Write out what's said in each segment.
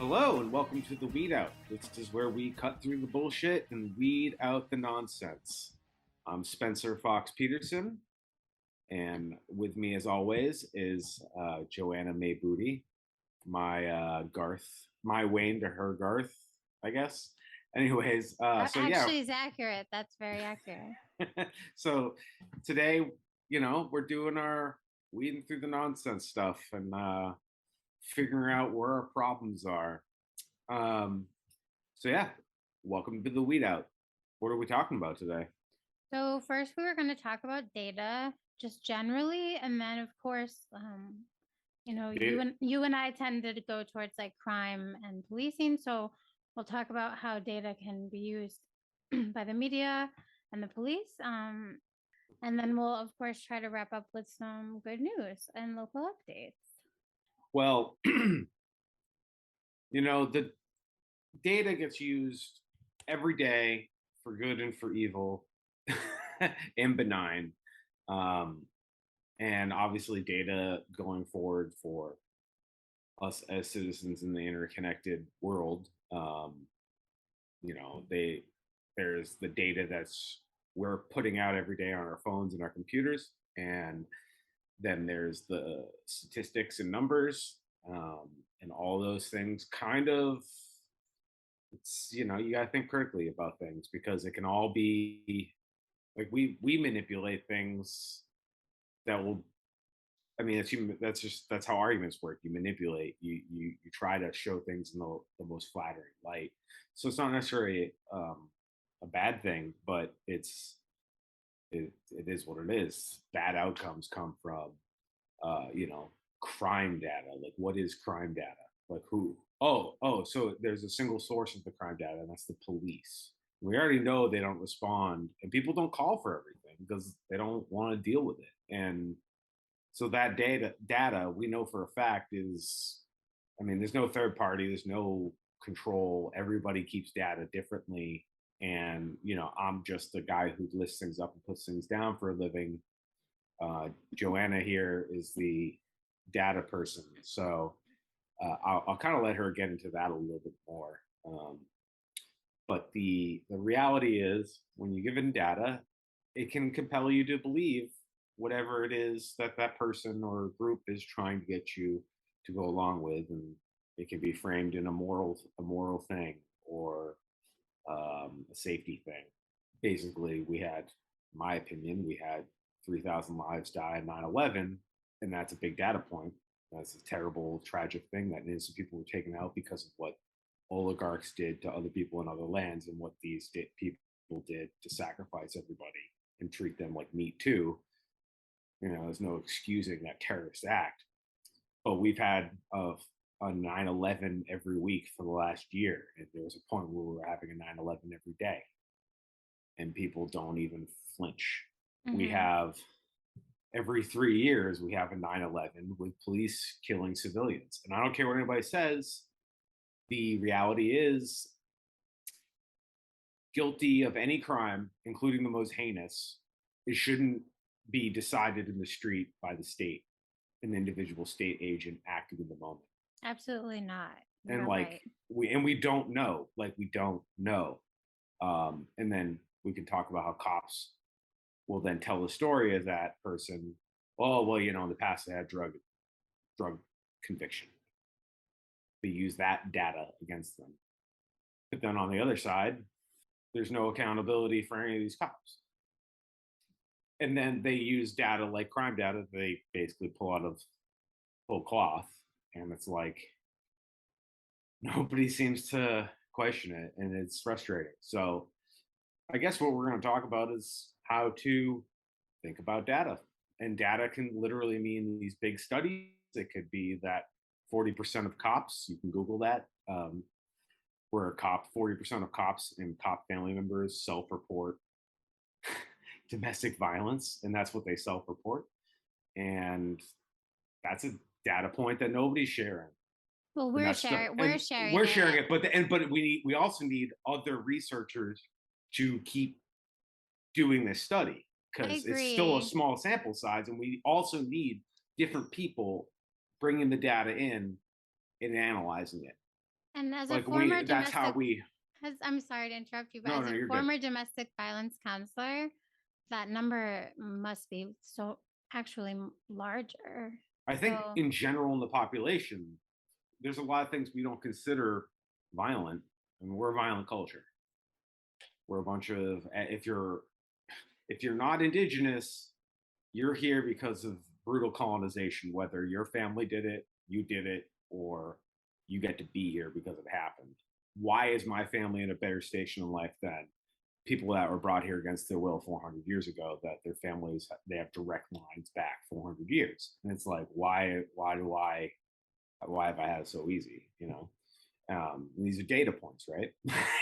Hello and welcome to the Weed Out. This is where we cut through the bullshit and weed out the nonsense. I'm Spencer Fox Peterson, and with me, as always, is Joanna May Booty, my Garth, my Wayne to her Garth, I guess. Anyways, Actually is accurate. That's very accurate. So today, we're doing our weeding through the nonsense stuff and figuring out where our problems are. Welcome to the Weed Out. What are we talking about today? So first we were going to talk about data just generally, and then of course, you and I tended to go towards like crime and policing. So we'll talk about how data can be used by the media and the police. And then we'll of course try to wrap up with some good news and local updates. Well, the data gets used every day for good and for evil and benign. And obviously data going forward for us as citizens in the interconnected world, there's the data that's we're putting out every day on our phones and our computers, and then there's the statistics and numbers, and all those things kind of, you got to think critically about things because it can all be like we manipulate things that will, that's how arguments work. You manipulate, you try to show things in the most flattering light. So it's not necessarily a bad thing, but it is what it is. Bad outcomes come from crime data. Like, what is crime data? Like, who? So there's a single source of the crime data, and that's the police. We already know they don't respond, and people don't call for everything because they don't want to deal with it. And so that data we know for a fact is, there's no third party, there's no control. Everybody keeps data differently. And, I'm just the guy who lists things up and puts things down for a living. Joanna here is the data person. So I'll kind of let her get into that a little bit more. But the reality is, when you give in data, it can compel you to believe whatever it is that person or group is trying to get you to go along with, and it can be framed in a moral thing or a safety thing. Basically, in my opinion, we had 3,000 lives die in 9/11, and that's a big data point. That's a terrible, tragic thing that innocent people were taken out because of what oligarchs did to other people in other lands, and what these people did to sacrifice everybody and treat them like meat too. There's no excusing that terrorist act. But we've had a 9/11 every week for the last year. And there was a point where we were having a 9/11 every day, and people don't even flinch. Mm-hmm. We have every 3 years, we have a 9/11 with police killing civilians. And I don't care what anybody says. The reality is, guilty of any crime, including the most heinous, it shouldn't be decided in the street by the state, an individual state agent acting in the moment. Absolutely not. You're and like right. we don't know. And then we can talk about how cops will then tell the story of that person. Oh, well, in the past they had drug conviction. They use that data against them. But then on the other side, there's no accountability for any of these cops. And then they use data like crime data they basically pull out of full cloth. And it's like, nobody seems to question it, and it's frustrating. So I guess what we're going to talk about is how to think about data. And data can literally mean these big studies. It could be that 40% of cops, you can Google that, where 40% of cops and cop family members self-report domestic violence, and that's what they self-report. And that's a data point that nobody's sharing. Well, we're sharing it, but we also need other researchers to keep doing this study, because it's still a small sample size, and we also need different people bringing the data in and analyzing it. And as a Like former that's how domestic, we. I'm sorry to interrupt you, but No, as no, a you're good. former domestic violence counselor, that number must be so actually larger. I think So, in general in the population, there's a lot of things we don't consider violent, and we're a violent culture. We're a bunch of if you're not indigenous, you're here because of brutal colonization, whether your family did it, you did it, or you get to be here because it happened. Why is my family in a better station in life than people that were brought here against their will 400 years ago, that their families, they have direct lines back 400 years? And it's like, why have I had it so easy? These are data points, right?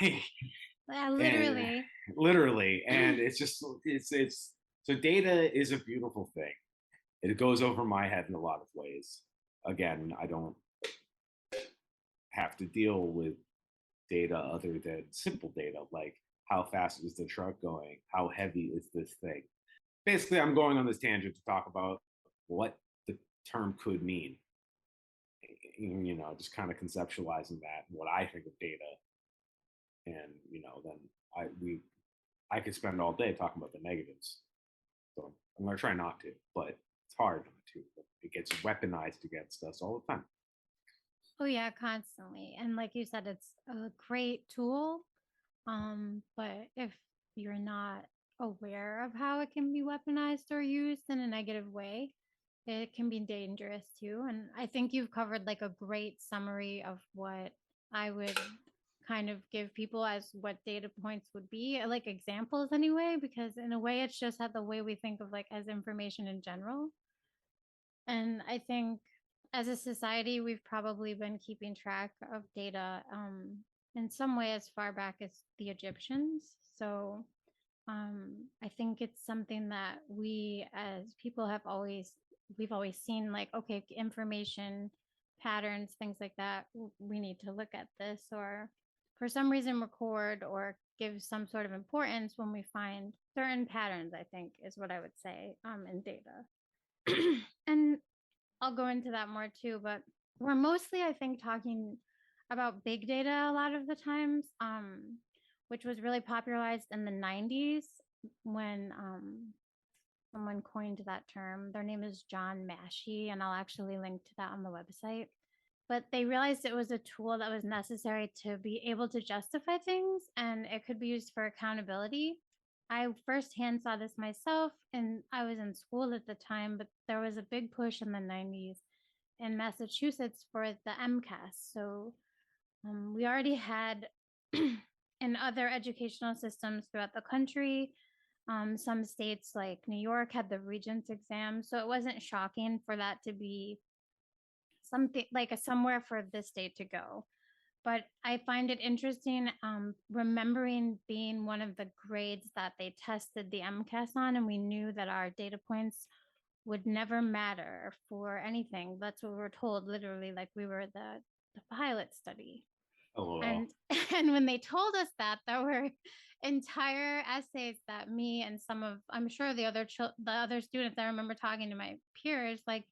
yeah, And literally. literally, and it's just it's so data is a beautiful thing. It goes over my head in a lot of ways. Again, I don't have to deal with data other than simple data, like how fast is the truck going, how heavy is this thing. Basically, I'm going on this tangent to talk about what the term could mean, just kind of conceptualizing that, what I think of data. And then I could spend all day talking about the negatives. So I'm going to try not to, but it's hard not to. It gets weaponized against us all the time. Oh yeah, constantly. And like you said, it's a great tool. But if you're not aware of how it can be weaponized or used in a negative way, it can be dangerous too. And I think you've covered like a great summary of what I would kind of give people as what data points would be, like examples anyway, because in a way it's just at the way we think of like as information in general. And I think as a society, we've probably been keeping track of data in some way as far back as the Egyptians. So I think it's something that we as people we've always seen like, okay, information patterns, things like that. We need to look at this or for some reason record or give some sort of importance when we find certain patterns, I think is what I would say in data. And I'll go into that more too, but we're mostly, I think, talking about big data a lot of the times, which was really popularized in the 90s when someone coined that term. Their name is John Massey, and I'll actually link to that on the website. But they realized it was a tool that was necessary to be able to justify things and it could be used for accountability. I firsthand saw this myself, and I was in school at the time, but there was a big push in the 90s in Massachusetts for the MCAS. So we already had in other educational systems throughout the country. Some states like New York had the Regents exam. So it wasn't shocking for that to be something like a somewhere for this state to go. But I find it interesting remembering being one of the grades that they tested the MCAS on, and we knew that our data points would never matter for anything. That's what we were told, literally, like we were the pilot study. LOL. And and when they told us that, there were entire essays that me and some of I'm sure the other students, I remember talking to my peers, like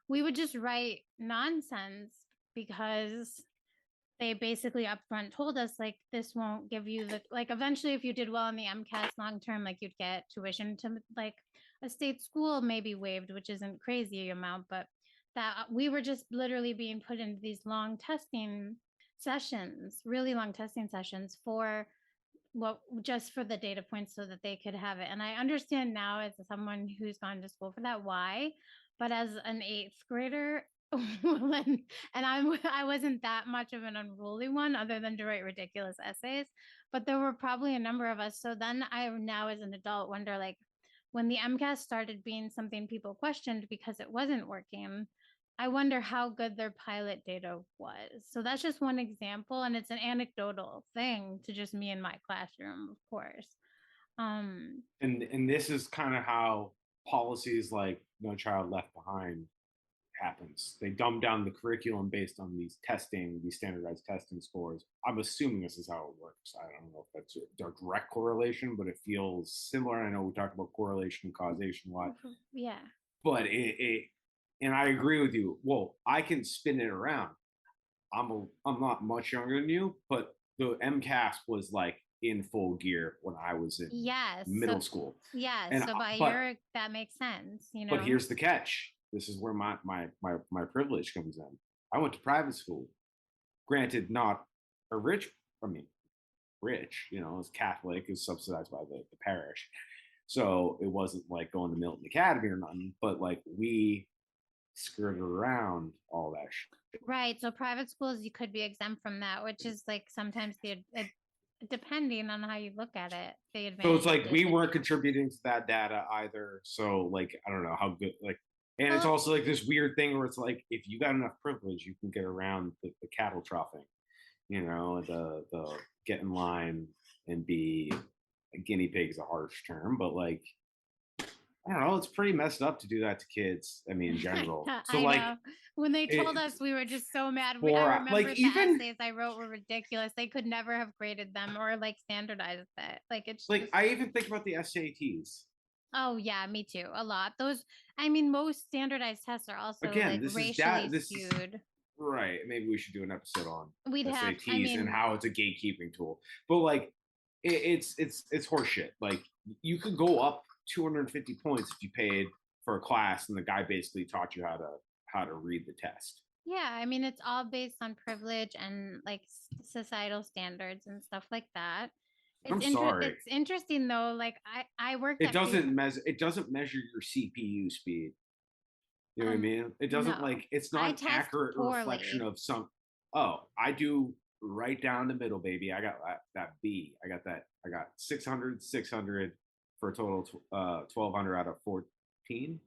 we would just write nonsense because they basically upfront told us like this won't give you the like eventually if you did well in the MCAS long term like you'd get tuition to like a state school maybe waived, which isn't crazy amount, but that we were just literally being put into these long testing sessions, really long testing sessions for what just for the data points so that they could have it. And I understand now as someone who's gone to school for that why, but as an eighth grader, when, and I wasn't that much of an unruly one other than to write ridiculous essays, but there were probably a number of us. So then I now as an adult wonder like when the MCAS started being something people questioned because it wasn't working, I wonder how good their pilot data was. So that's just one example, and it's an anecdotal thing to just me in my classroom, of course. Um, And this is kind of how policies like No Child Left Behind happens. They dumb down the curriculum based on these standardized testing scores. I'm assuming this is how it works. I don't know if that's a direct correlation, but it feels similar. I know we talked about correlation and causation a lot, yeah, but and I agree with you. Well, I can spin it around. I'm not much younger than you, but the MCAS was like in full gear when I was in Yes. So middle school. yes. And So by but your that makes sense, you but know. here's the catch. This is where my privilege comes in. I went to private school. Granted, not a rich, I mean, rich, it's Catholic, is subsidized by the parish. So it wasn't like going to Milton Academy or nothing, but like we skirted around all that shit. Right. So private schools, you could be exempt from that, which is like sometimes depending on how you look at it, the So it's advantage like and we weren't disadvantage. contributing to that data either. So like I don't know how good like, and it's Well, also like this weird thing where it's like if you got enough privilege, you can get around the cattle troughing, the get in line and be a guinea pig is a harsh term, but like I don't know, it's pretty messed up to do that to kids. I mean, in general. So I like know. When they told it us, we were just so mad. I for remember like the even essays I wrote were ridiculous. They could never have graded them or like standardized it. Like it's like just, I even think about the SATs. oh yeah, me too. A lot. Those, I mean, most standardized tests are also Again, like racially this is skewed. right. Maybe we should do an episode on We'd have, I SATs and mean, how it's a gatekeeping tool. But like, it's horseshit. Like, you could go up 250 points if you paid for a class, and the guy basically taught you how to read the test. yeah, I mean, it's all based on privilege and like societal standards and stuff like that. I'm sorry, It's interesting though. Like I worked it at doesn't measure. It doesn't measure your CPU speed. You know what I um mean? It doesn't no. like it's not I an test accurate reflection poorly. of some. Oh, I do right down the middle, baby. I got that B. I got that. I got 600, 600 for a total 1200 out of 14.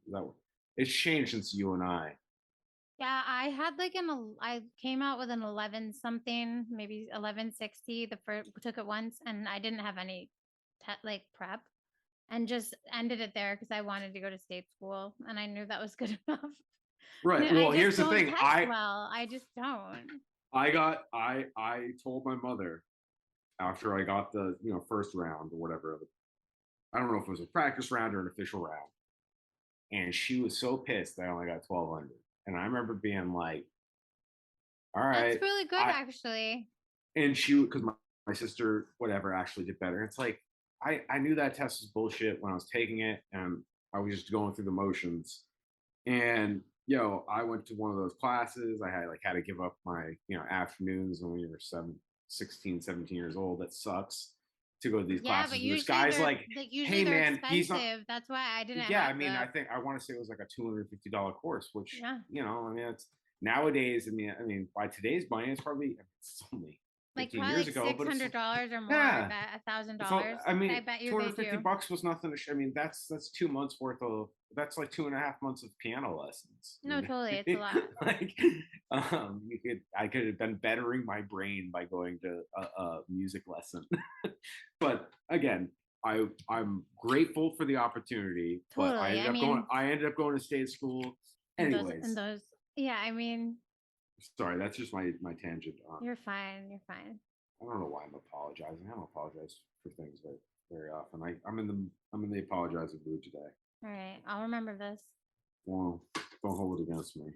Is that what? It's changed since you and I. Yeah, I had like I came out with an 11 something, maybe 1160. The first took it once, and I didn't have any like prep, and just ended it there because I wanted to go to state school, and I knew that was good enough. Right. I Well, just here's the don't thing. test well. I just don't. I told my mother after I got the first round or whatever. I don't know if it was a practice round or an official round, and she was so pissed that I only got 1200. And I remember being like, all That's right, really good, I actually. and she because my sister whatever actually did better. It's like I knew that test was bullshit when I was taking it, and I was just going through the motions. And I went to one of those classes. I had to give up my afternoons when we were 16, 17 years old. That sucks to go to these Yeah, but classes. And this guy's like, usually hey they're man, he's not. expensive. That's why I didn't Yeah, I have mean, the. I want to say it was like a $250 course, which Yeah, I mean, it's nowadays. I mean, by today's money, it's probably it's only like 15 probably years like ago, six but it's hundred dollars or more. I yeah. bet a thousand So dollars. I I mean, bet you they 250 do. bucks was nothing to. I mean, that's 2 months worth of. That's like 2.5 months of piano lessons. No, totally, it's a lot. Like, I could have been bettering my brain by going to a music lesson. But again, I'm grateful for the opportunity, but Totally. I mean, I ended up going to state school. and Anyways, those. Yeah, I mean, sorry, that's just my tangent. you're fine. You're fine. I don't know why I'm apologizing. I don't apologize for things very often. I'm in the apologizing mood today. All right, I'll remember this. Well, don't hold it against me.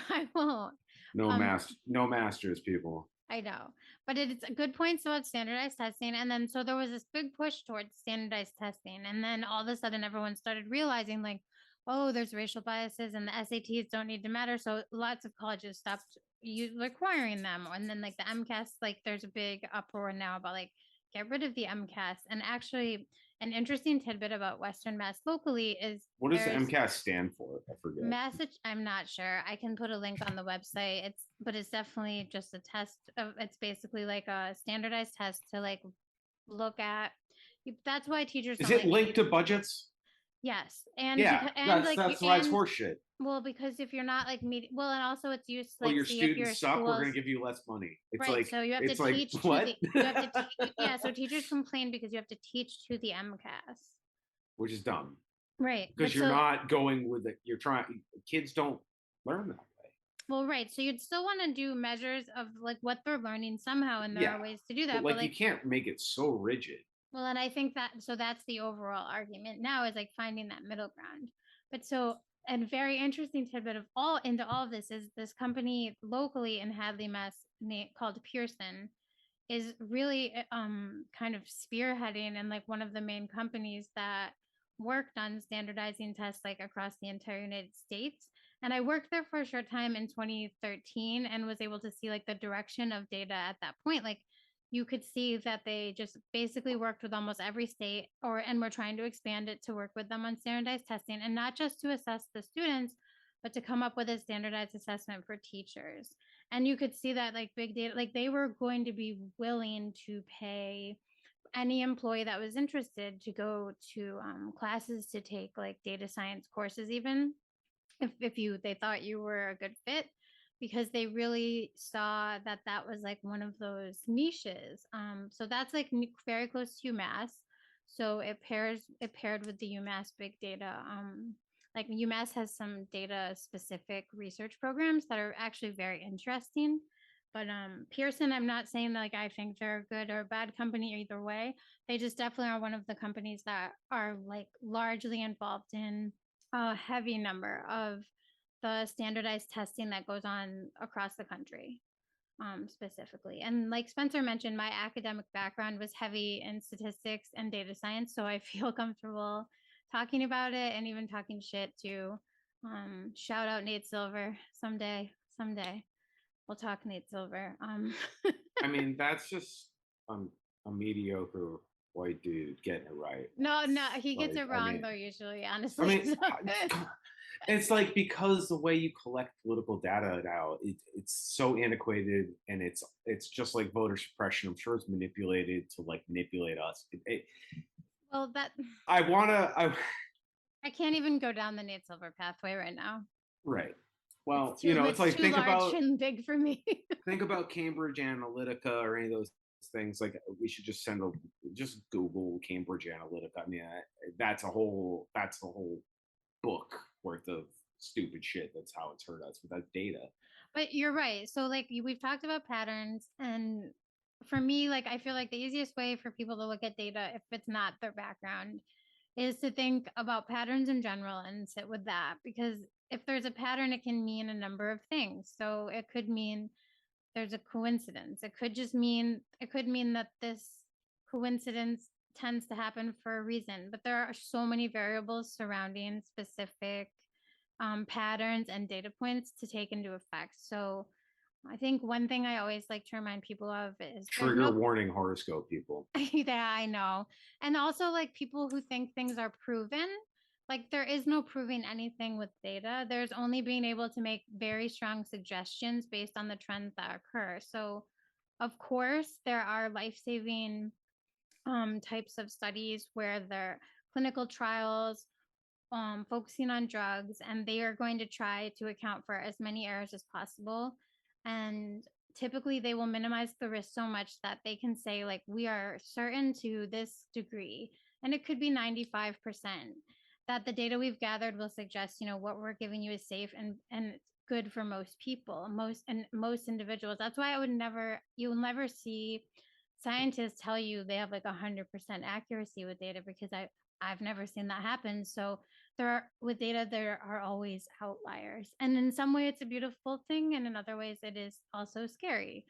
I won't. Um, No masters, people. I know, but it's a good points about standardized testing. And then so there was this big push towards standardized testing, and then all of a sudden everyone started realizing like, oh, there's racial biases, and the SATs don't need to matter. So lots of colleges stopped requiring them, and then like the MCAS, like there's a big uproar now about like get rid of the MCAS. And actually, an interesting tidbit about Western Mass locally is What does the there's MCAS stand for? I forget. message. I'm not sure. I can put a link on the website. But it's definitely just a test of. It's basically like a standardized test to like look at. That's why teachers Is don't it like linked to budgets? yes, and Yeah, because and like that's why it's and horseshit. well because if you're not like meeting well and also it's used to Oh, like your see if students your suck. We're schools gonna give you less money. right. So you have to It's like teach to what? the you have to yeah. So teachers complain because you have to teach to the MCAS. Which is dumb Right, because but you're so not going with it. You're trying. Kids don't learn that way. well, right. So you'd still want to do measures of like what they're learning somehow, and there Yeah, are ways to do but that. But like you like, can't make it so rigid. well, and I think that so that's the overall argument now is like finding that middle ground. But so and very interesting tidbit of all into all of this is this company locally in Hadley, Mass. called Pearson is really kind of spearheading and like one of the main companies that worked on standardizing tests like across the entire United States. And I worked there for a short time in 2013 and was able to see like the direction of data at that point. Like you could see that they just basically worked with almost every state and we're trying to expand it to work with them on standardized testing and not just to assess the students, but to come up with a standardized assessment for teachers. And you could see that like big data, like they were going to be willing to pay any employee that was interested to go to classes to take like data science courses, even if they thought you were a good fit, because they really saw that that was like one of those niches. So that's like very close to UMass. So it paired with the UMass big data. Like UMass has some data specific research programs that are actually very interesting. But Pearson, I'm not saying like I think they're a good or a bad company either way. They just definitely are one of the companies that are like largely involved in a heavy number of the standardized testing that goes on across the country, specifically. And like Spencer mentioned, my academic background was heavy in statistics and data science, so I feel comfortable talking about it and even talking shit to shout out Nate Silver someday. Someday we'll talk Nate Silver. I mean, that's just a mediocre white dude getting it right. No, he gets Like, it wrong I mean, though, usually, I honestly. mean, it's like because the way you collect political data now, it's so antiquated, and it's just like voter suppression. I'm sure it's manipulated to like manipulate us. Well, that I can't even go down the Nate Silver pathway right now. right. Well, It's too, it's like too large and big for me. think about Cambridge Analytica or any of those things. Like we should just just Google Cambridge Analytica. I mean, that's a whole book worth of stupid shit. That's how it's hurt us with that data. But you're right. So like we've talked about patterns, and for me, like I feel like the easiest way for people to look at data, if it's not their background, is to think about patterns in general and sit with that. Because if there's a pattern, it can mean a number of things. So it could mean there's a coincidence. It could mean that this coincidence tends to happen for a reason, but there are so many variables surrounding specific patterns and data points to take into effect. So I think one thing I always like to remind people of is there's Trigger no warning, horoscope people. yeah, I know. And also like people who think things are proven, like there is no proving anything with data. There's only being able to make very strong suggestions based on the trends that occur. So of course there are life-saving types of studies where they're clinical trials focusing on drugs, and they are going to try to account for as many errors as possible. And typically, they will minimize the risk so much that they can say, like, we are certain to this degree, and it could be 95%, that the data we've gathered will suggest, what we're giving you is safe and good for most people, most individuals. That's why you'll never see scientists tell you they have like 100% accuracy with data, because I've never seen that happen. So with data, there are always outliers. And in some way it's a beautiful thing, and in other ways it is also scary.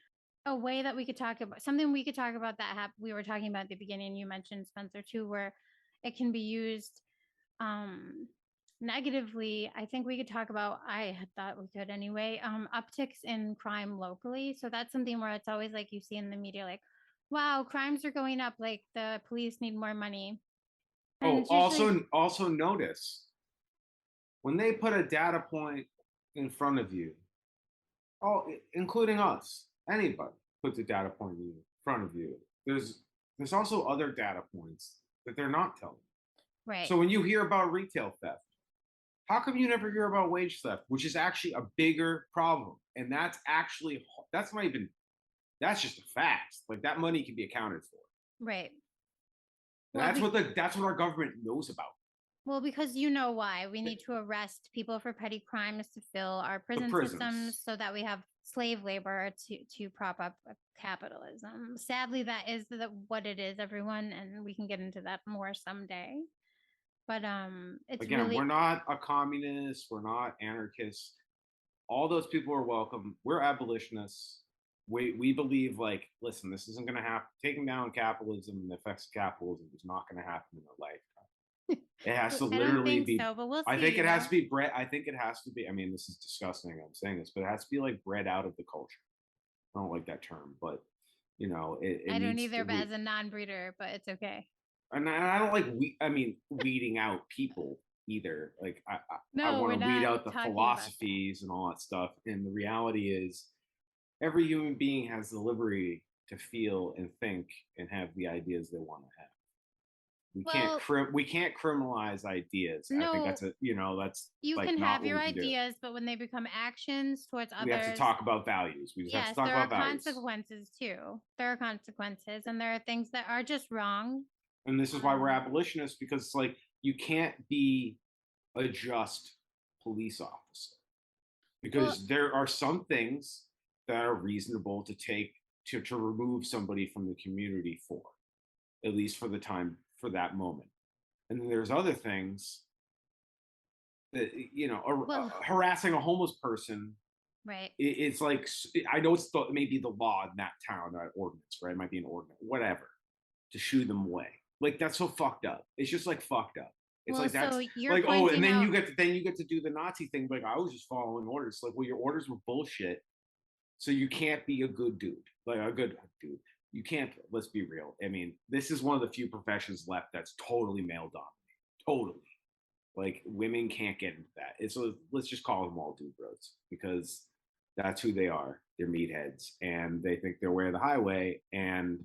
A way that we could talk about something we could talk about that we were talking about at the beginning, you mentioned Spencer too, where it can be used negatively. I think we could talk about, I had thought we could anyway, upticks in crime locally. So that's something where it's always like you see in the media, like, wow, crimes are going up, like the police need more money. And Oh, also notice when they put a data point in front of you, including us, anybody puts a data point in front of you. There's also other data points that they're not telling. right. So when you hear about retail theft, how come you never hear about wage theft, which is actually a bigger problem? And that's just a fact. Like that money can be accounted for. Right. And that's what our government knows about. Well, because you know why we need to arrest people for petty crimes to fill our prison systems so that we have slave labor to prop up capitalism. Sadly, that is what it is, everyone, and we can get into that more someday. But it's again, really, we're not a communist, we're not anarchists. All those people are welcome. We're abolitionists. we believe like, listen, this isn't going to happen. Taking down capitalism and the effects of capitalism is not going to happen in our lifetime. It has to I don't literally think be. so, but we'll I think see, it has to be bred. I think it has to be. I mean, this is disgusting. I'm saying this, but it has to be like bred out of the culture. I don't like that term, but it I don't needs. either, but as a non-breeder, but it's okay. And I don't like I mean, weeding out people either. Like I No, want we're to weed not out the talking about that. philosophies and all that stuff. And the reality is, every human being has the liberty to feel and think and have the ideas they want to have. Well, We can't criminalize ideas. I think no, that's that's you like can not have what your we can do. ideas, but when they become actions towards We have to others, talk about values. We just have to yes, talk there are about values. consequences too. There are consequences, and there are things that are just wrong. And this is why we're abolitionists, because it's like you can't be a just police officer, Well, because there are some things that are reasonable to take to remove somebody from the community for, at least for the time, for that moment. And then there's other things that well, harassing a homeless person. right. It's like, I know it's maybe the law in that town, that ordinance, right? It might be an ordinance, whatever, to shoo them away. Like, that's so fucked up. It's just like fucked up. It's Well, like, so that's you're like, oh, and pointing then out, you get to do the Nazi thing. Like, I was just following orders. Like, well, your orders were bullshit, so you can't be a good dude, like a good dude. You can't. Let's be real. I mean, this is one of the few professions left that's totally male dominated. Totally. Like, women can't get into that. And so let's just call them all dude bros, because that's who they are. They're meatheads, and they think they're way of the highway. And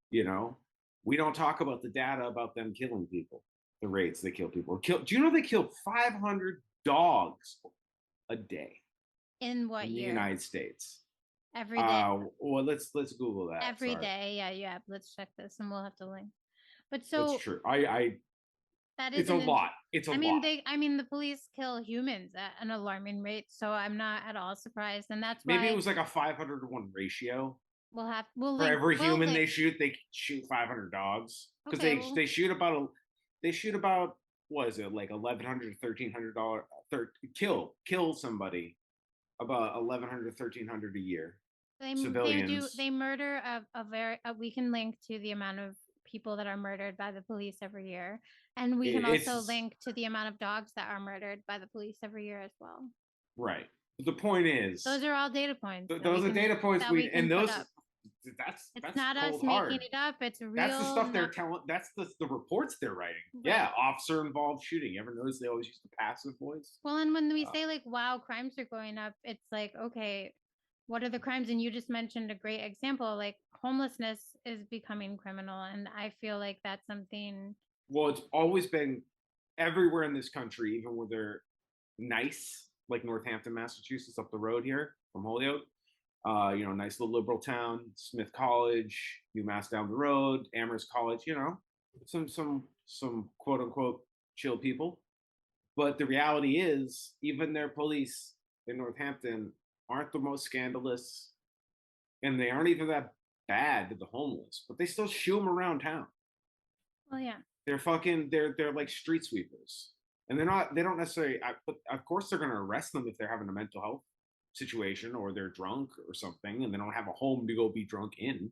you know, we don't talk about the data about them killing people, the rates they kill people. Do you know they kill 500 dogs a day in what in the year? United States? Every day. Well, let's Google that. Every Sorry, day. Yeah, yeah. Let's check this, and we'll have to link. But that's so true. I that is It's a an lot. It's a lot. I mean the police kill humans at an alarming rate, so I'm not at all surprised. And that's Maybe it why was like a 500 to 1 ratio. For link every we'll human link. they shoot 500 dogs, because Okay, well, they shoot about they shoot about, what is it, like 1,100 to $1,300, kill somebody about 1,100 to 1,300 a year, civilians. they murder a very we can link to the amount of people that are murdered by the police every year, and we can also It's link to the amount of dogs that are murdered by the police every year as well. right. But the point is, Those are all data points those are data points that we can and put those up. It's that's not us cold making hard. it up. It's That's the real. stuff they're telling. That's the reports they're writing. Right. Yeah, officer involved shooting. You ever notice they always use the passive voice? Well, and when we say like, wow, crimes are going up, it's like, okay, what are the crimes? And you just mentioned a great example. Like homelessness is becoming criminal. And I feel like that's something. Well, it's always been everywhere in this country, even where they're nice, like Northampton, Massachusetts, up the road here from Holyoke. Nice little liberal town, Smith College, UMass down the road, Amherst College. Some quote unquote chill people. But the reality is, even their police in Northampton aren't the most scandalous, and they aren't even that bad to the homeless. But they still shoo them around town. Well, yeah. They're like street sweepers, and they don't necessarily. But of course, they're going to arrest them if they're having a mental health situation or they're drunk or something, and they don't have a home to go be drunk in.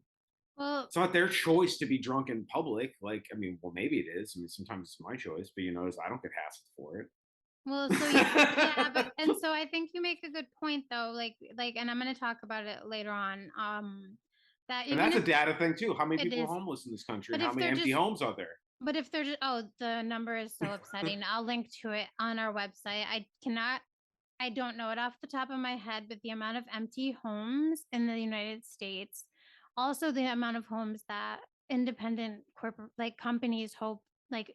Well, It's not their choice to be drunk in public. Like, I mean, well, maybe it is. I mean, sometimes it's my choice, but I don't get hassled for it. well, so yeah, but and so I think you make a good point though. And I'm going to talk about it later on. That And even that's a if data thing too. How many it people are is, homeless in this country, but and how if many they're empty just homes are there? But if they're just, oh, the number is so upsetting. I'll link to it on our website. I don't know it off the top of my head, but the amount of empty homes in the United States, also the amount of homes that independent corporate, like companies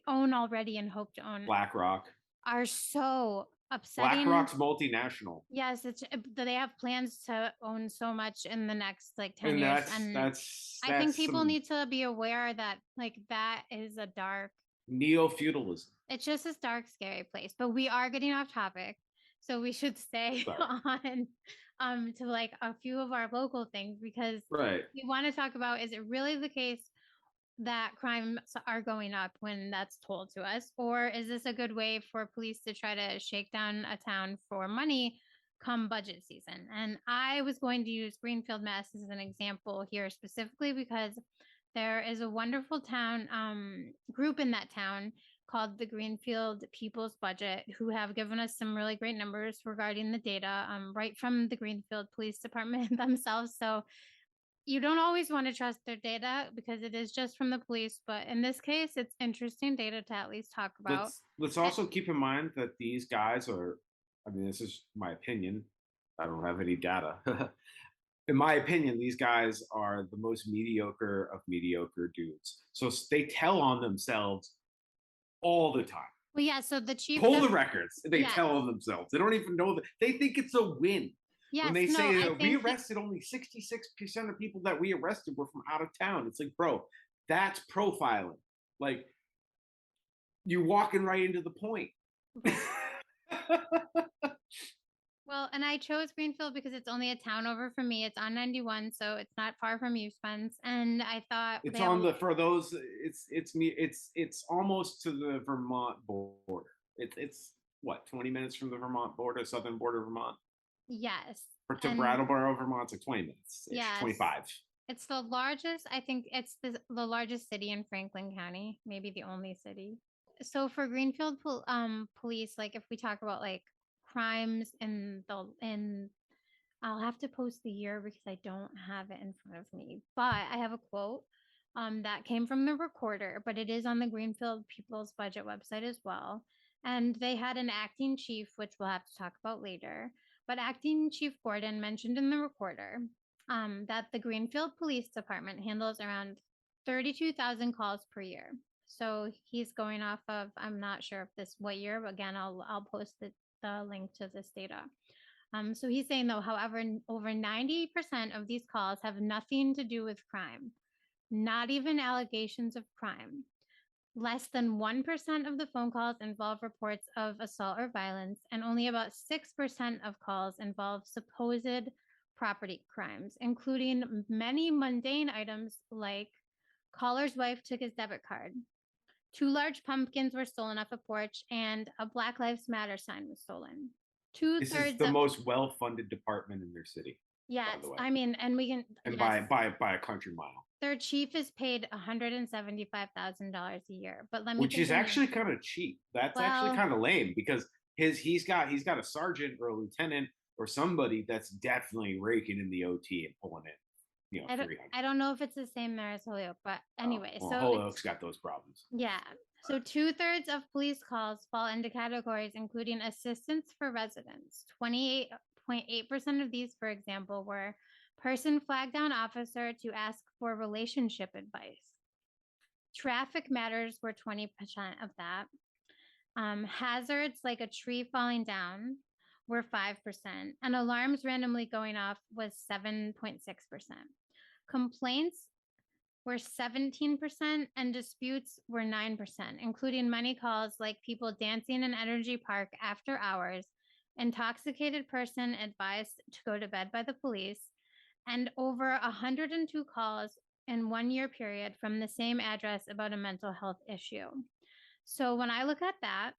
own already and hope to own, BlackRock. are so upsetting. BlackRock's multinational. Yes, they have plans to own so much in the next like 10 And years. And I think people some need to be aware that that is a dark, neo-feudalism. it's just this dark, scary place. But we are getting off topic, so we should stay Sorry. on to like a few of our local things, because Right. we want to talk about, is it really the case that crimes are going up when that's told to us, or is this a good way for police to try to shake down a town for money come budget season. And I was going to use Greenfield, Mass as an example here specifically because there is a wonderful town group in that town called the Greenfield People's Budget, who have given us some really great numbers regarding the data right from the Greenfield Police Department themselves. So you don't always want to trust their data because it is just from the police, but in this case, it's interesting data to at least talk about. Let's also keep in mind that these guys are, I mean, this is my opinion. I don't have any data. In my opinion, these guys are the most mediocre of mediocre dudes. So they tell on themselves all the time. Well, yeah. So the chief pull the records. They tell on themselves. They don't even know that. They think it's a win. Yes, when they say we arrested only 66% of people that we arrested were from out of town. It's like, bro, that's profiling. Like, you're walking right into the point. Well, and I chose Greenfield because it's only a town over from me. It's on 91, so it's not far from you, Spence. And I thought it's on the for those. It's almost to the Vermont border. It's what, 20 minutes from the Vermont border, southern border of Vermont. Yes. To Brattleboro, Vermont's like 20 minutes. Yeah, 25. It's the largest. I think it's the largest city in Franklin County, maybe the only city. So for Greenfield police, like if we talk about like crimes in I'll have to post the year because I don't have it in front of me, but I have a quote that came from the Recorder, but it is on the Greenfield People's Budget website as well. And they had an acting chief, which we'll have to talk about later. But acting Chief Gordon mentioned in the Recorder that the Greenfield Police Department handles around 32,000 calls per year. So he's going off of, I'm not sure if this what year, but again, I'll post the link to this data. So he's saying though, however, over 90% of these calls have nothing to do with crime, not even allegations of crime. Less than 1% of the phone calls involve reports of assault or violence, and only about 6% of calls involve supposed property crimes, including many mundane items like caller's wife took his debit card, 2 large pumpkins were stolen off a porch, and a Black Lives Matter sign was stolen. This is the most well-funded department in their city. Yes, I mean, and we can, and yes, by a country mile. Their chief is paid $175,000 a year, but let me. Which is actually kind of cheap. That's actually kind of lame because he's got a sergeant or a lieutenant or somebody that's definitely raking in the OT and pulling in, you know, 300. I don't know if it's the same there as Holyoke, but anyway. So Holyoke's got those problems. Yeah. So 2/3 of police calls fall into categories including assistance for residents. 28.8% of these, for example, were person flagged down officer to ask for relationship advice. Traffic matters were 20% of that. Hazards like a tree falling down were 5%, and alarms randomly going off was 7.6%. Complaints were 17%, and disputes were 9%, including money calls like people dancing in Energy Park after hours, intoxicated person advised to go to bed by the police, and over 102 calls in 1 year period from the same address about a mental health issue. So when I look at that,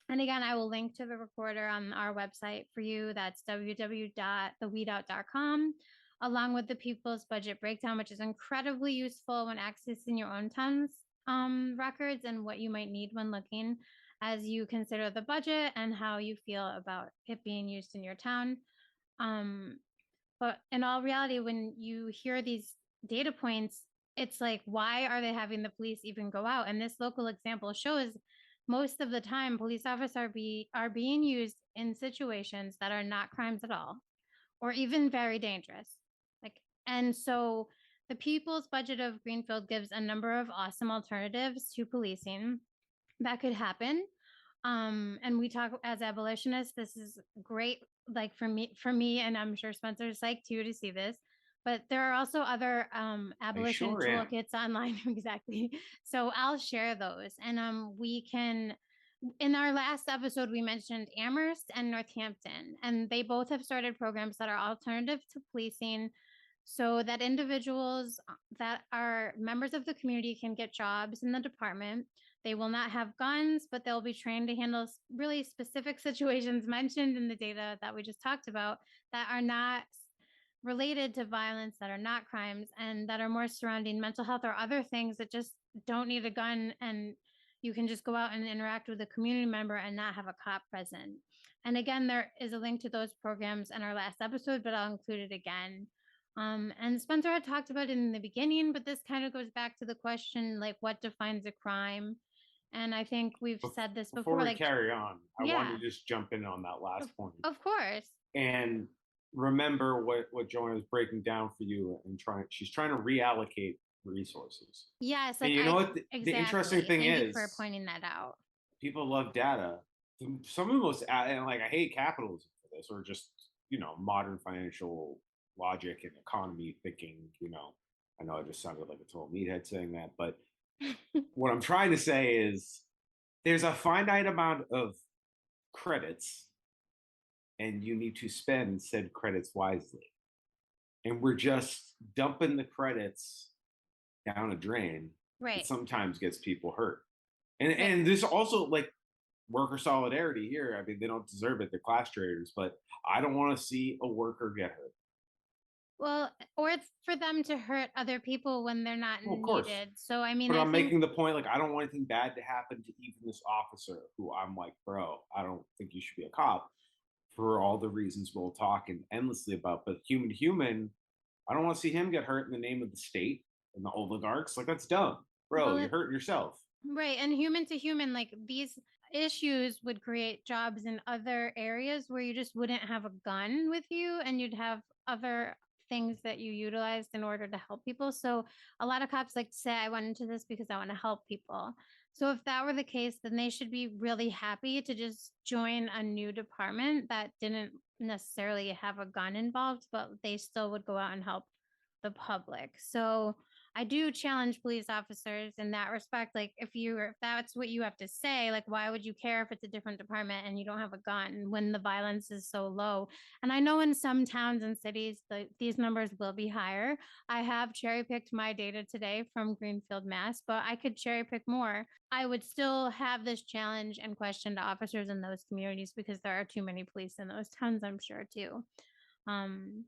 and again, I will link to the Recorder on our website for you. That's www.theweedout.com, along with the People's Budget Breakdown, which is incredibly useful when accessing your own town's records and what you might need when looking as you consider the budget and how you feel about it being used in your town. But in all reality, when you hear these data points, it's like, why are they having the police even go out? And this local example shows most of the time police officers are being used in situations that are not crimes at all, or even very dangerous. And so the People's Budget of Greenfield gives a number of awesome alternatives to policing that could happen. And we talk as abolitionists, this is great, like for me, and I'm sure Spencer's psyched too to see this, but there are also other abolition toolkits online. Exactly. So I'll share those, and we can, in our last episode, we mentioned Amherst and Northampton, and they both have started programs that are alternative to policing so that individuals that are members of the community can get jobs in the department. They will not have guns, but they'll be trained to handle really specific situations mentioned in the data that we just talked about that are not related to violence, that are not crimes, and that are more surrounding mental health or other things that just don't need a gun, and you can just go out and interact with a community member and not have a cop present. And again, there is a link to those programs in our last episode, but I'll include it again. And Spencer had talked about it in the beginning, but this kind of goes back to the question, like, what defines a crime? And I think we've said this Before before, we like, carry on, I yeah, wanted to just jump in on that last point. of course. And remember what Joanna is breaking down for you and she's trying to reallocate resources. Yes, And like you know what? exactly. The interesting thing Thank is, you for pointing that out. people love data. Some of the most, and like, I hate capitalism for this, or just, modern financial logic and economy thinking. I know I just sounded like a total meathead saying that, but what I'm trying to say is there's a finite amount of credits, and you need to spend said credits wisely. And we're just dumping the credits down a drain. Right. It sometimes gets people hurt. And Right. and there's also like worker solidarity here. I mean, they don't deserve it. They're class traders, but I don't want to see a worker get hurt. Well, or it's for them to hurt other people when they're not Well, of course. needed. So I mean, But I I'm think making the point, like, I don't want anything bad to happen to even this officer who I'm like, bro, I don't think you should be a cop for all the reasons we'll talk endlessly about. But human to human, I don't want to see him get hurt in the name of the state and the oligarchs. Like, that's dumb. Bro, Well, you're hurting yourself. right. And human to human, like, these issues would create jobs in other areas where you just wouldn't have a gun with you and you'd have other things that you utilized in order to help people. So a lot of cops like to say, I went into this because I want to help people. So if that were the case, then they should be really happy to just join a new department that didn't necessarily have a gun involved, but they still would go out and help the public. So I do challenge police officers in that respect. Like, if that's what you have to say, like, why would you care if it's a different department and you don't have a gun when the violence is so low? And I know in some towns and cities, these numbers will be higher. I have cherry picked my data today from Greenfield, Mass, but I could cherry pick more. I would still have this challenge and question to officers in those communities because there are too many police in those towns, I'm sure, too.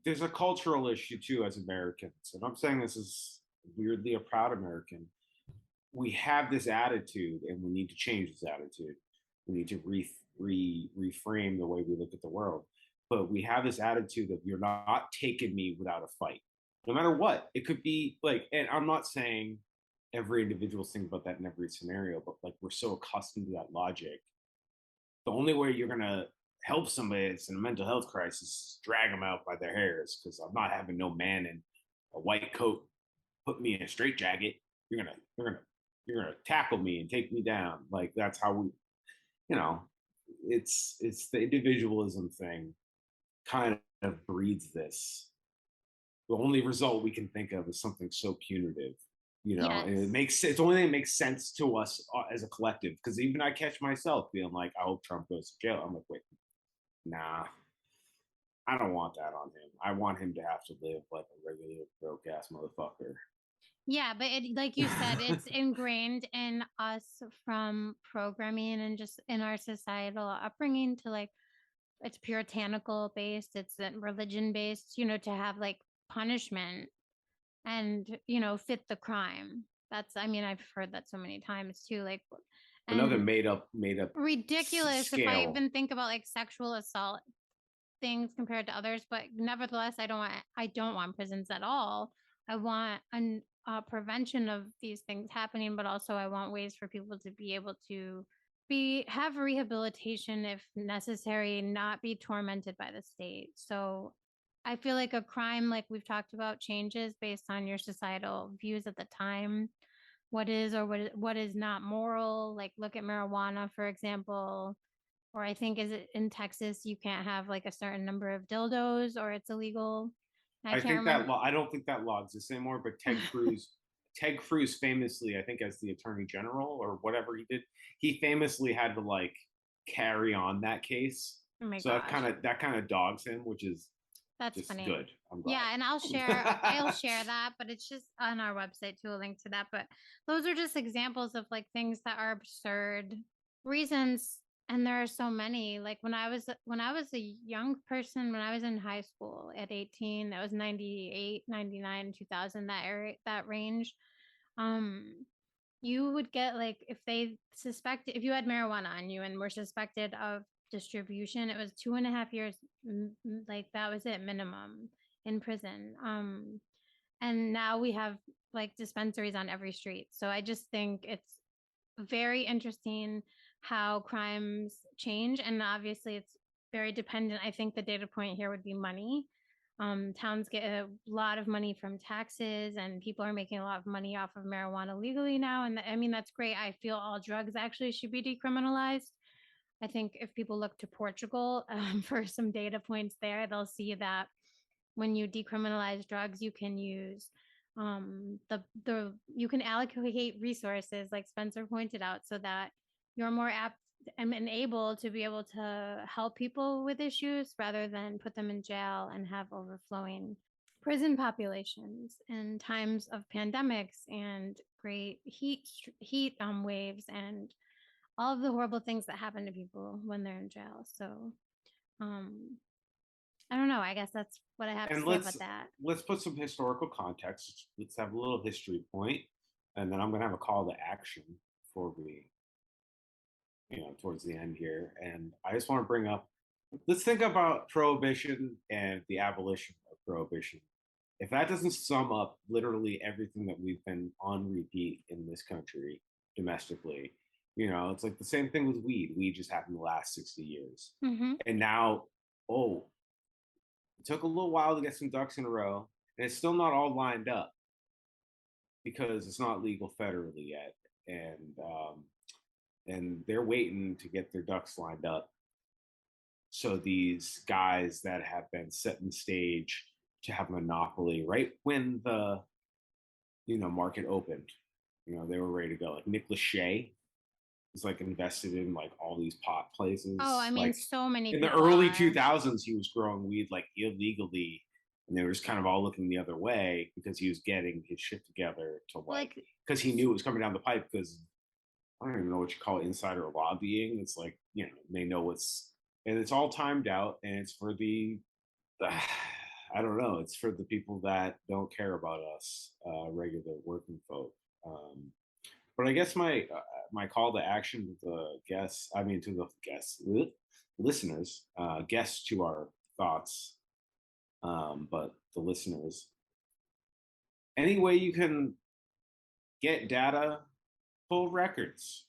There's a cultural issue too as Americans, and I'm saying this is weirdly a proud American. We have this attitude, and we need to change this attitude. We need to reframe the way we look at the world. But we have this attitude of, you're not taking me without a fight, no matter what. It could be like, and I'm not saying every individual thinks about that in every scenario, but like, we're so accustomed to that logic. The only way you're gonna help somebody that's in a mental health crisis, drag them out by their hairs, because I'm not having no man in a white coat put me in a straitjacket. You're gonna tackle me and take me down. Like, that's how we, it's the individualism thing kind of breeds this. The only result we can think of is something so punitive, Yes. and it makes sense. It's the only thing that makes sense to us as a collective. Because even I catch myself being like, I hope Trump goes to jail. I'm like, wait, nah, I don't want that on him. I want him to have to live like a regular broke ass motherfucker. Yeah, but like you said, it's ingrained in us from programming and just in our societal upbringing to, like, it's puritanical based, it's religion based, to have like punishment and, fit the crime. I mean, I've heard that so many times too. Like, Another made up ridiculous if I scale. even think about like sexual assault things compared to others, but nevertheless, I don't want prisons at all. I want prevention of these things happening, but also I want ways for people to be able to have rehabilitation if necessary, not be tormented by the state. So I feel like a crime, like we've talked about, changes based on your societal views at the time. What is or what is not moral? Like, look at marijuana, for example. Or I think, is it in Texas, you can't have like a certain number of dildos or it's illegal. I I can't think remember. I don't think that law exists anymore. But Ted Cruz famously, I think as the attorney general or whatever he did, he famously had to like carry on that case. Oh my So gosh. that kind of dogs him, which is That's Just funny. good. I'm glad. Yeah, and I'll share that, but it's just on our website too, a link to that. But those are just examples of like things that are absurd reasons, and there are so many. Like when I was a young person, when I was in high school at 18, that was 98, 99, 2000, that area, that range. Um you would get like if you had marijuana on you and were suspected of distribution, it was 2.5 years, like that was it minimum in prison. And now we have like dispensaries on every street. So I just think it's very interesting how crimes change, and obviously it's very dependent. I think the data point here would be money. Towns get a lot of money from taxes, and people are making a lot of money off of marijuana legally now. And I mean, that's great. I feel all drugs actually should be decriminalized. I think if people look to Portugal for some data points there, they'll see that when you decriminalize drugs, you can use the you can allocate resources, like Spencer pointed out, so that you're more apt and able to be able to help people with issues rather than put them in jail and have overflowing prison populations in times of pandemics and great heat waves and all of the horrible things that happen to people when they're in jail. So um I don't know. I guess that's what I have to And say about that. let's put some historical context. Let's have a little history point, and then I'm gonna have a call to action before we, towards the end here. And I just want to bring up, let's think about prohibition and the abolition of prohibition. If that doesn't sum up literally everything that we've been on repeat in this country domestically, it's like the same thing with weed. Weed just happened the last 60 years. Mm-hmm. And now, oh, it took a little while to get some ducks in a row, and it's still not all lined up because it's not legal federally yet. And they're waiting to get their ducks lined up. So these guys that have been setting the stage to have a monopoly right when the market opened, they were ready to go. Like Nick Lachey is like invested in like all these pot places. Oh, I mean, like so many in the people early are. 2000s, he was growing weed like illegally, and they were just kind of all looking the other way because he was getting his shit together to because he knew it was coming down the pipe. Because I don't even know what you call it, insider lobbying. It's like, they know and it's all timed out, and it's for I don't know, it's for the people that don't care about us, regular working folk. But I guess my call to action to the guests, I mean to the guests, listeners, guests to our thoughts, but the listeners, any way you can get data, pull records.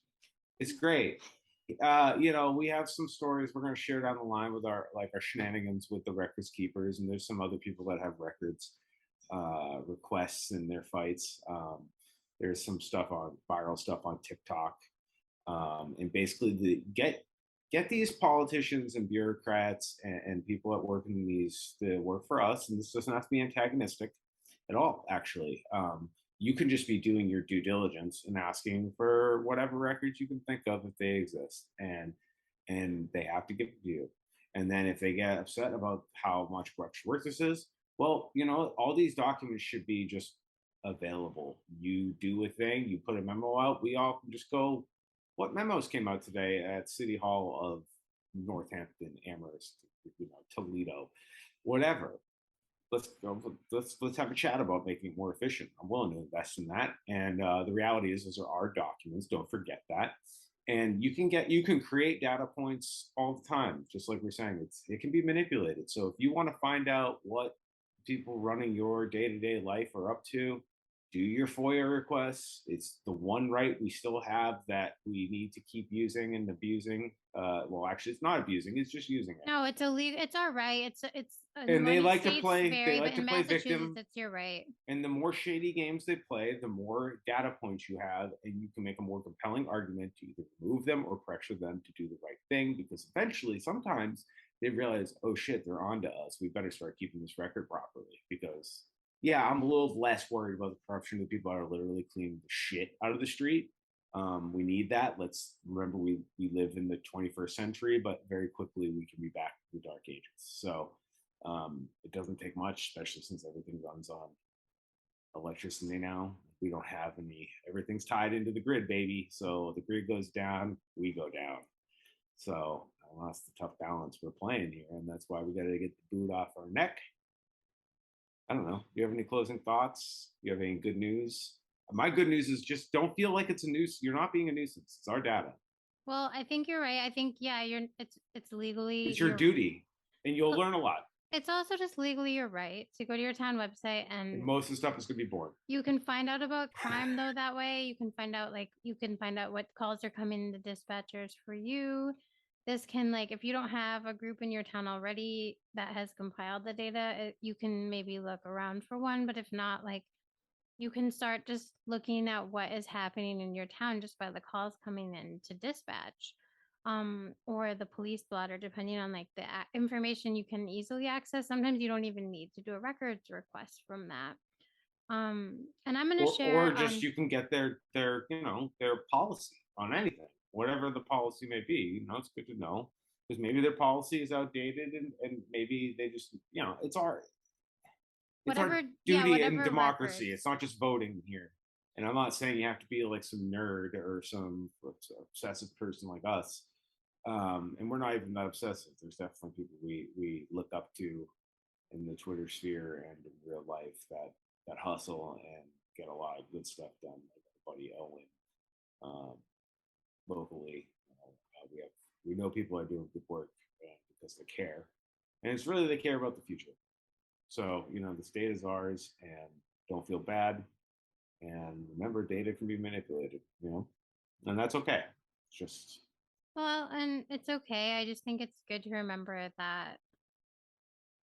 It's great. We have some stories we're going to share down the line with our shenanigans with the records keepers, and there's some other people that have records requests in their fights. There's some viral stuff on TikTok, and basically get these politicians and bureaucrats and people that work in these to work for us. And this doesn't have to be antagonistic at all, actually. You can just be doing your due diligence and asking for whatever records you can think of if they exist, and they have to give it to you. And then if they get upset about how much extra work this is, well, all these documents should be just available. You do a thing, you put a memo out, we all can just go. What memos came out today at City Hall of Northampton, Amherst, Toledo, whatever? Let's go. Let's have a chat about making it more efficient. I'm willing to invest in that. And the reality is, those are our documents. Don't forget that. And you can create data points all the time, just like we're saying. It can be manipulated. So if you want to find out what people running your day-to-day life are up to, do your FOIA requests. It's the one right we still have that we need to keep using and abusing. Well, actually, it's not abusing; it's just using it. No, it's illegal. It's our right. It's and they like to states play. vary, They like but to in play Massachusetts, victim. it's your right. And the more shady games they play, the more data points you have, and you can make a more compelling argument to either remove them or pressure them to do the right thing. Because eventually, sometimes they realize, oh shit, they're on to us. We better start keeping this record properly. Because yeah, I'm a little less worried about the corruption of people that are literally cleaning the shit out of the street. We need that. Let's remember we live in the 21st century, but very quickly we can be back to the dark ages. So It doesn't take much, especially since everything runs on electricity now. We don't have any, everything's tied into the grid, baby. So the grid goes down, we go down. So that's the tough balance we're playing here. And that's why we got to get the boot off our neck. I don't know. Do you have any closing thoughts? Do you have any good news? My good news is just don't feel like it's a nuisance. You're not being a nuisance. It's our data. Well, I think you're right. I think, yeah, it's legally, It's your duty, and you'll learn a lot. It's also just legally your right to go to your town website, and most of the stuff is going to be boring. You can find out about crime though that way. You can find out what calls are coming to dispatchers for you. This can, like, if you don't have a group in your town already that has compiled the data, you can maybe look around for one. But if not, like, you can start just looking at what is happening in your town just by the calls coming in to dispatch, or the police blotter, depending on like the information you can easily access. Sometimes you don't even need to do a records request from that. And I'm going to share, or just you can get their their policy on anything, whatever the policy may be. It's good to know, because maybe their policy is outdated, and maybe they just, it's our duty in democracy. Records. It's not just voting here. And I'm not saying you have to be like some nerd or some obsessive person like us. And we're not even that obsessive. There's definitely people we look up to in the Twitter sphere and in real life that hustle and get a lot of good stuff done. Like our buddy Owen, locally, we know people are doing good work because they care, and it's really they care about the future. So the state is ours, and don't feel bad. And remember, data can be manipulated, and that's okay. It's just and it's okay. I just think it's good to remember that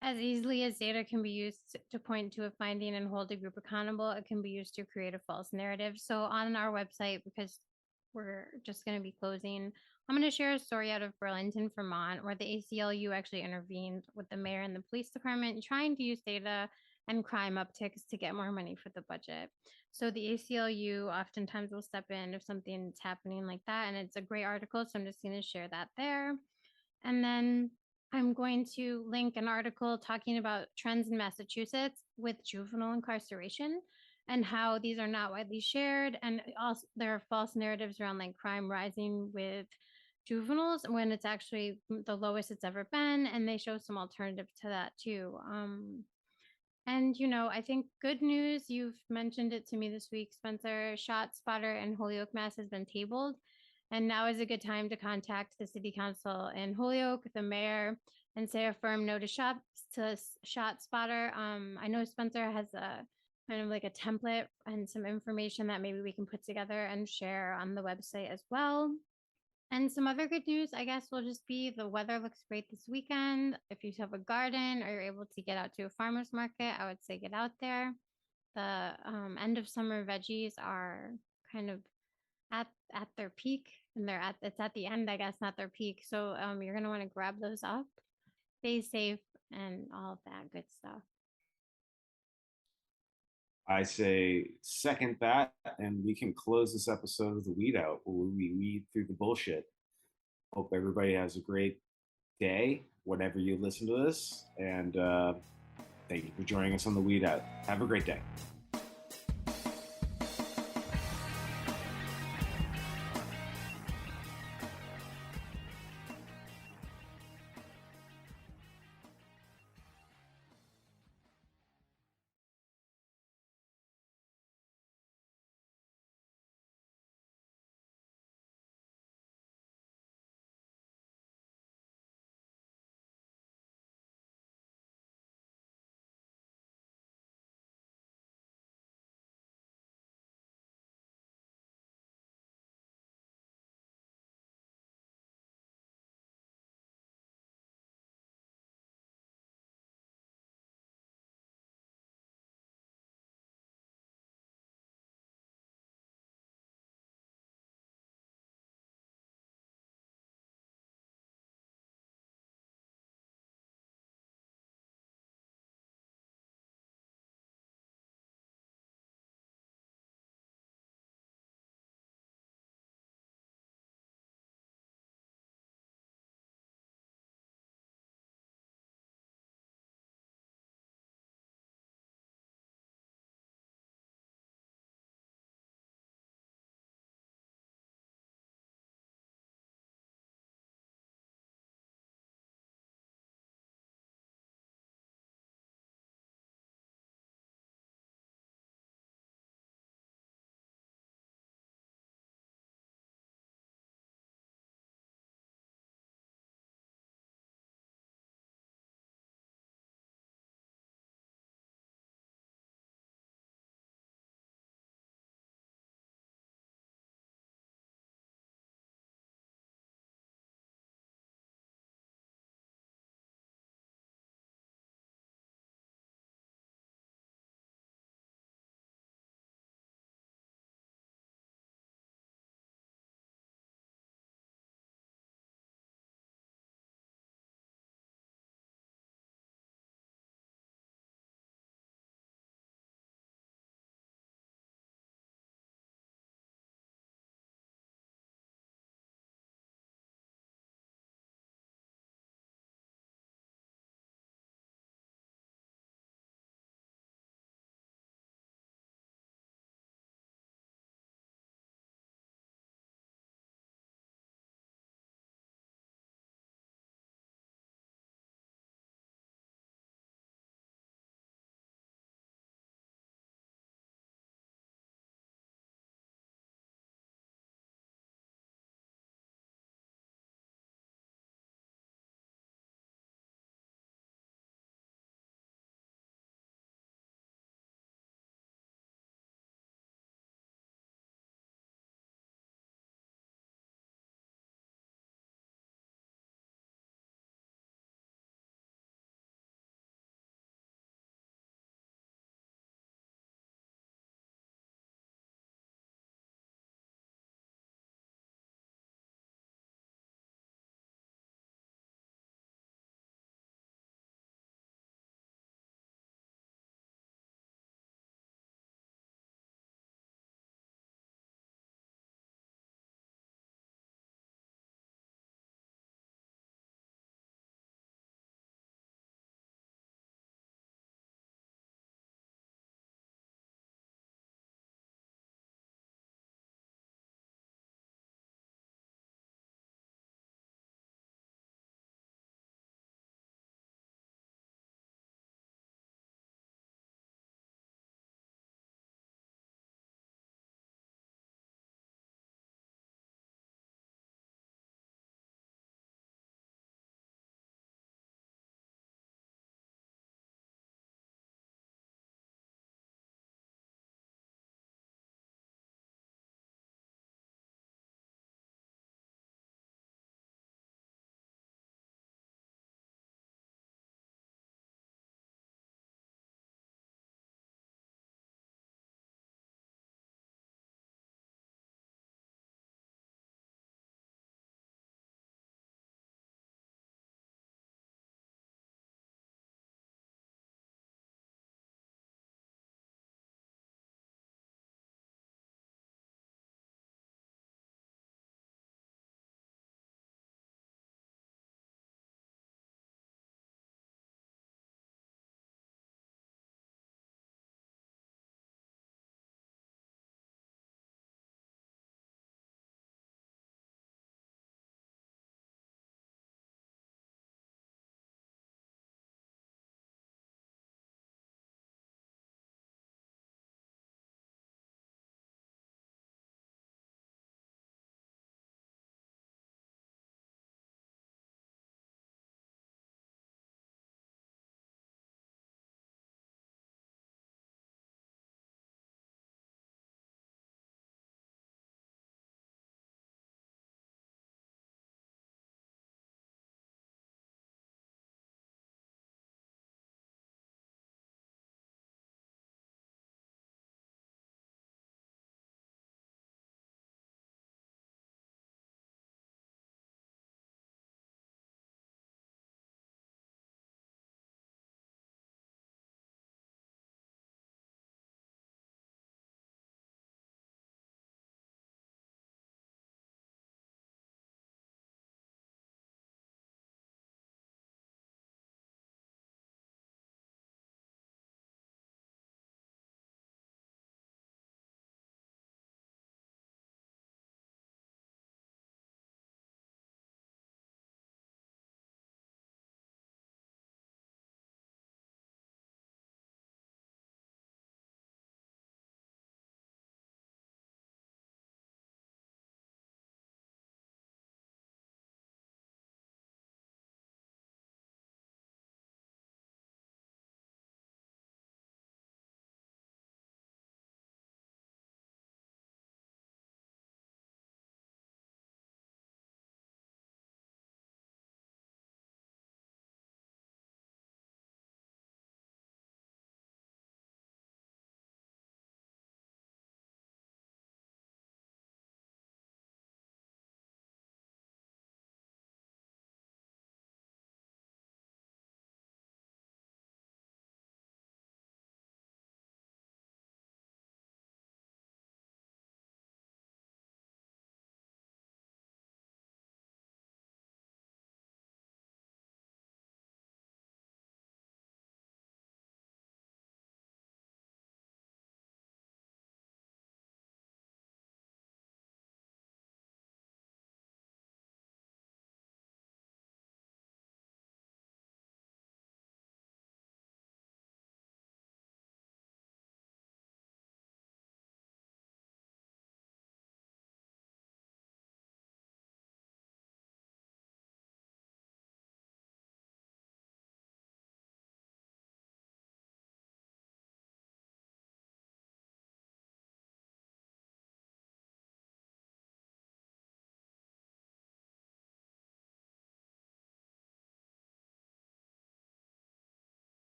as easily as data can be used to point to a finding and hold a group accountable, it can be used to create a false narrative. So on our website, because we're just going to be closing, I'm going to share a story out of Burlington, Vermont, where the ACLU actually intervened with the mayor and the police department trying to use data and crime upticks to get more money for the budget. So the ACLU oftentimes will step in if something's happening like that. And it's a great article. So I'm just going to share that there. And then I'm going to link an article talking about trends in Massachusetts with juvenile incarceration and how these are not widely shared. And also there are false narratives around like crime rising with juveniles when it's actually the lowest it's ever been. And they show some alternatives to that too. And, I think good news, you've mentioned it to me this week, Spencer, Shot Spotter and Holyoke, Mass has been tabled. And now is a good time to contact the city council in Holyoke, the mayor, and say a firm no to Shot Spotter. I know Spencer has a kind of like a template and some information that maybe we can put together and share on the website as well. And some other good news, I guess, will just be the weather looks great this weekend. If you have a garden or you're able to get out to a farmer's market, I would say get out there. The end of summer veggies are kind of at their peak, and it's at the end, I guess, not their peak. So you're gonna want to grab those up, stay safe, and all of that good stuff. I say second that, and we can close this episode of the Weed Out, where we weed through the bullshit. Hope everybody has a great day whenever you listen to this, and thank you for joining us on the Weed Out. Have a great day.